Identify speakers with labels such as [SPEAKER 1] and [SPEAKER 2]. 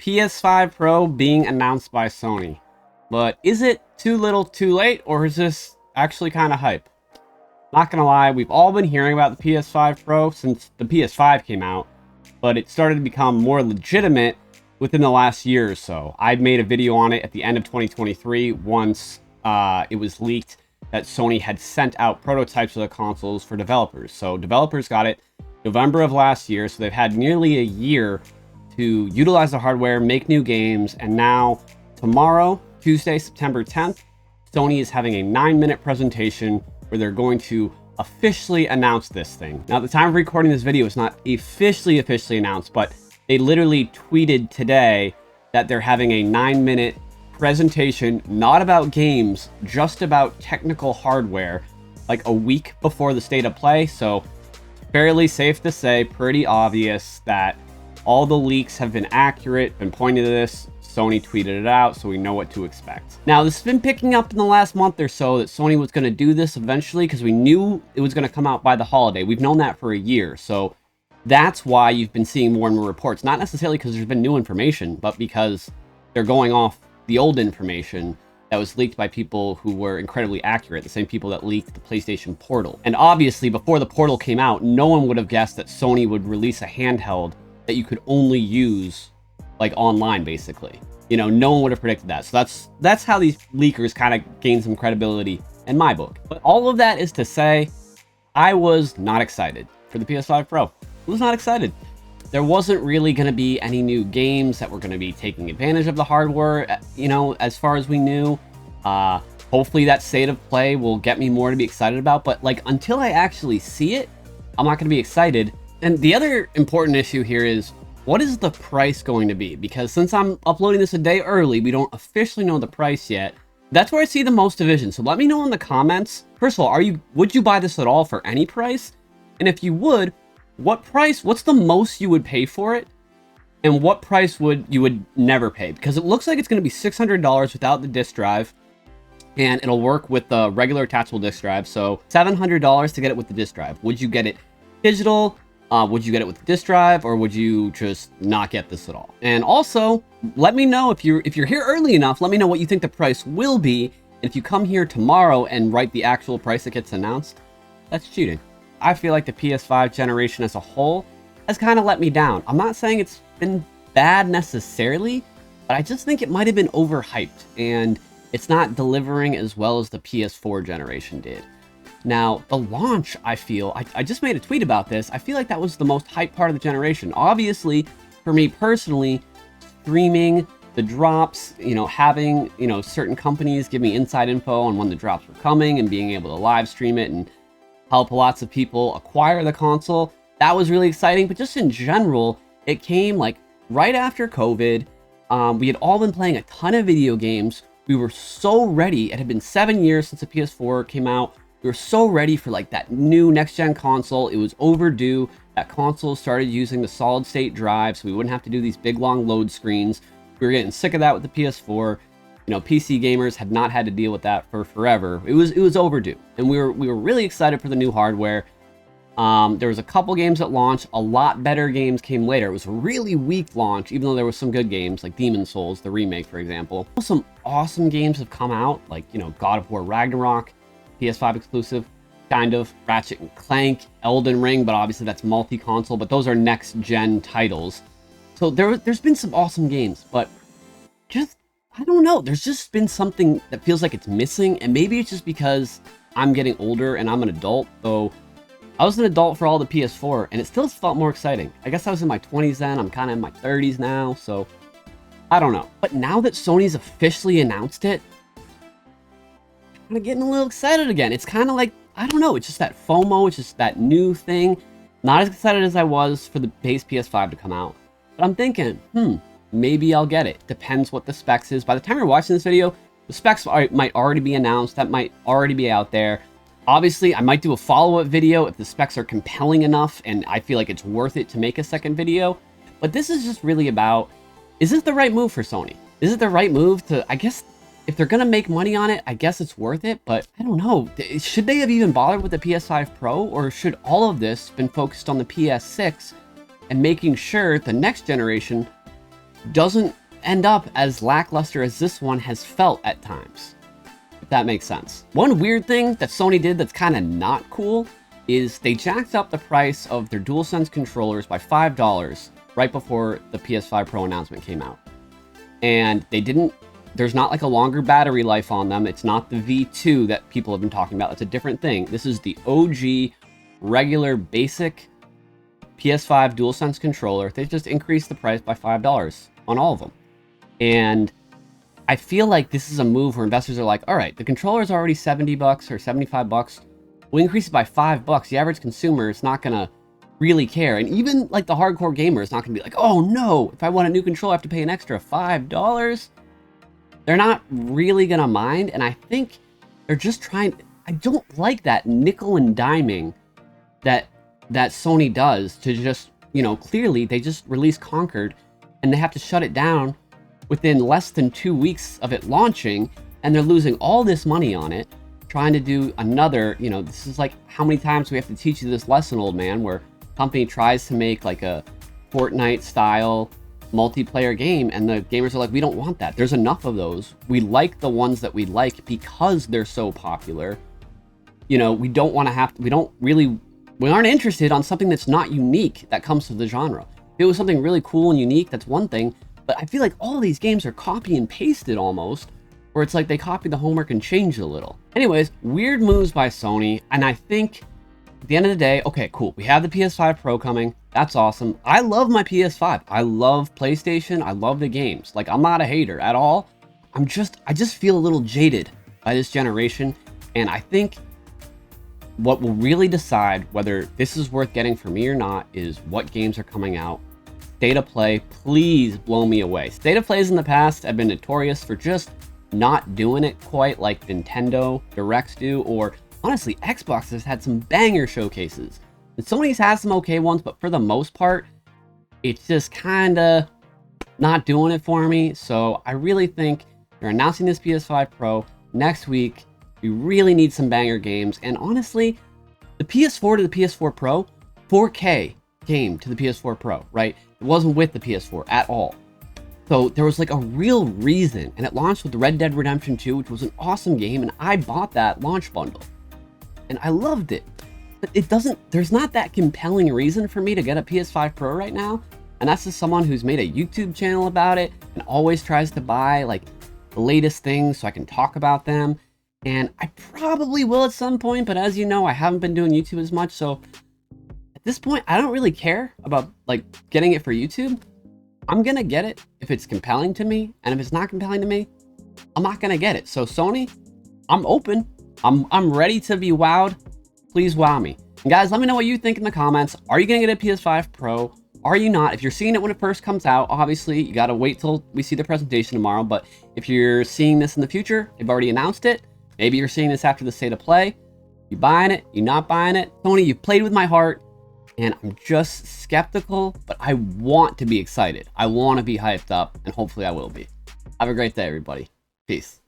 [SPEAKER 1] PS5 Pro being announced by Sony. But is it too little too late, or is this actually kind of hype? Not gonna lie, we've all been hearing about the PS5 Pro since the PS5 came out, but it started to become more legitimate within the last year or so. I made a video on it at the end of 2023 once it was leaked that Sony had sent out prototypes of the consoles for developers. So developers got it November of last year, so they've had nearly a year to utilize the hardware, make new games, and now tomorrow, Tuesday, September 10th, Sony is having a 9-minute presentation where they're going to officially announce this thing. Now, at the time of recording this video, it's not officially announced, but they literally tweeted today that they're having a 9-minute presentation, not about games, just about technical hardware, like a week before the state of play. So fairly safe to say, pretty obvious that all the leaks have been accurate, been pointing to this. Sony tweeted it out, so we know what to expect. Now, this has been picking up in the last month or so that Sony was going to do this eventually because we knew it was going to come out by the holiday. We've known that for a year, so that's why you've been seeing more and more reports. Not necessarily because there's been new information, but because they're going off the old information that was leaked by people who were incredibly accurate, the same people that leaked the PlayStation Portal. And obviously, before the Portal came out, no one would have guessed that Sony would release a handheld that you could only use like online, basically. You know, no one would have predicted that. So that's how these leakers kind of gain some credibility in my book. But all of that is to say, I was not excited for the PS5 Pro. I was not excited. There wasn't really going to be any new games that were going to be taking advantage of the hardware, you know, as far as we knew. Hopefully that state of play will get me more to be excited about, but like until I actually see it, I'm not going to be excited. And the other important issue here is, what is the price going to be? Because since I'm uploading this a day early, we don't officially know the price yet. That's where I see the most division. So let me know in the comments. First of all, would you buy this at all for any price? And if you would, what price, what's the most you would pay for it? And what price you would never pay? Because it looks like it's going to be $600 without the disc drive. And it'll work with the regular attachable disc drive. So $700 to get it with the disc drive. Would you get it digital? Would you get it with the disc drive, or would you just not get this at all? And also, let me know if you're here early enough, let me know what you think the price will be. And if you come here tomorrow and write the actual price that gets announced, that's cheating. I feel like the PS5 generation as a whole has kind of let me down. I'm not saying it's been bad necessarily, but I just think it might have been overhyped, and it's not delivering as well as the PS4 generation did. Now, the launch, I feel, I just made a tweet about this. I feel like that was the most hyped part of the generation. Obviously, for me personally, streaming, the drops, you know, having, you know, certain companies give me inside info on when the drops were coming and being able to live stream it and help lots of people acquire the console. That was really exciting, but just in general, it came like right after COVID. We had all been playing a ton of video games. We were so ready. It had been 7 years since the PS4 came out. We were so ready for like that new next-gen console. It was overdue. That console started using the solid-state drive, so we wouldn't have to do these big, long load screens. We were getting sick of that with the PS4. You know, PC gamers had not had to deal with that for forever. It was overdue, and we were really excited for the new hardware. There was a couple games at launch. A lot better games came later. It was a really weak launch, even though there were some good games like Demon's Souls, the remake, for example. Some awesome games have come out, like, you know, God of War Ragnarok, PS5 exclusive, kind of, Ratchet and Clank, Elden Ring, but obviously that's multi-console, but those are next-gen titles. So there's been some awesome games, but just, I don't know, there's just been something that feels like it's missing, and maybe it's just because I'm getting older and I'm an adult, though I was an adult for all the PS4, and it still felt more exciting. I guess I was in my 20s then, I'm kind of in my 30s now, so I don't know. But now that Sony's officially announced it, kind of getting a little excited again. It's kind of like, I don't know, it's just that FOMO, it's just that new thing. Not as excited as I was for the base PS5 to come out, but I'm thinking, maybe I'll get it. Depends what the specs is. By the time you're watching this video, the specs might already be announced. That might already be out there. Obviously, I might do a follow-up video if the specs are compelling enough and I feel like it's worth it to make a second video. But this is just really about, is this the right move for Sony? Is it the right move to, I guess, if they're going to make money on it, I guess it's worth it, but I don't know. Should they have even bothered with the PS5 Pro, or should all of this been focused on the PS6 and making sure the next generation doesn't end up as lackluster as this one has felt at times, if that makes sense. One weird thing that Sony did that's kind of not cool is they jacked up the price of their DualSense controllers by $5 right before the PS5 Pro announcement came out. And there's not like a longer battery life on them. It's not the V2 that people have been talking about. It's a different thing. This is the OG, regular, basic PS5 DualSense controller. They just increased the price by $5 on all of them. And I feel like this is a move where investors are like, all right, the controller is already $70 or $75. We increase it by $5. The average consumer is not gonna really care. And even like the hardcore gamer is not gonna be like, oh no, if I want a new controller, I have to pay an extra $5. They're not really gonna mind. And I think they're just trying, I don't like that nickel and diming that Sony does to just, you know, clearly they just released Conquered and they have to shut it down within less than 2 weeks of it launching, and they're losing all this money on it, trying to do another, you know, this is like, how many times do we have to teach you this lesson, old man, where a company tries to make like a Fortnite style multiplayer game and the gamers are like, we don't want that. There's enough of those. We like the ones that we like because they're so popular. You know, we don't want to have to, we aren't interested on something that's not unique that comes to the genre. If it was something really cool and unique, that's one thing. But I feel like all these games are copy and pasted almost, where it's like they copied the homework and changed a little. Anyways, weird moves by Sony. And I think at the end of the day, okay, cool. We have the PS5 Pro coming. That's awesome. I love my PS5. I love PlayStation. I love the games. Like, I'm not a hater at all. I just feel a little jaded by this generation. And I think what will really decide whether this is worth getting for me or not is what games are coming out. State of play, please blow me away. State of plays in the past have been notorious for just not doing it quite like Nintendo Directs do, or honestly, Xbox has had some banger showcases. And Sony's has some okay ones, but for the most part, it's just kinda not doing it for me. So I really think they're announcing this PS5 Pro next week. We really need some banger games. And honestly, the PS4 to the PS4 Pro, 4K came to the PS4 Pro, right? It wasn't with the PS4 at all. So there was like a real reason, and it launched with Red Dead Redemption 2, which was an awesome game, and I bought that launch bundle. And I loved it. But there's not that compelling reason for me to get a PS5 Pro right now. And that's just someone who's made a YouTube channel about it and always tries to buy like the latest things so I can talk about them. And I probably will at some point, but as you know, I haven't been doing YouTube as much, so at this point, I don't really care about like getting it for YouTube. I'm gonna get it if it's compelling to me, and if it's not compelling to me, I'm not gonna get it. So Sony, I'm open. I'm ready to be wowed. Please wow me. And guys, let me know what you think in the comments. Are you gonna get a PS5 Pro? Are you not? If you're seeing it when it first comes out, obviously you gotta wait till we see the presentation tomorrow. But if you're seeing this in the future, they've already announced it. Maybe you're seeing this after the state of play. You buying it? You not buying it? Sony, you've played with my heart, and I'm just skeptical, but I want to be excited. I want to be hyped up, and hopefully I will be. Have a great day, everybody. Peace.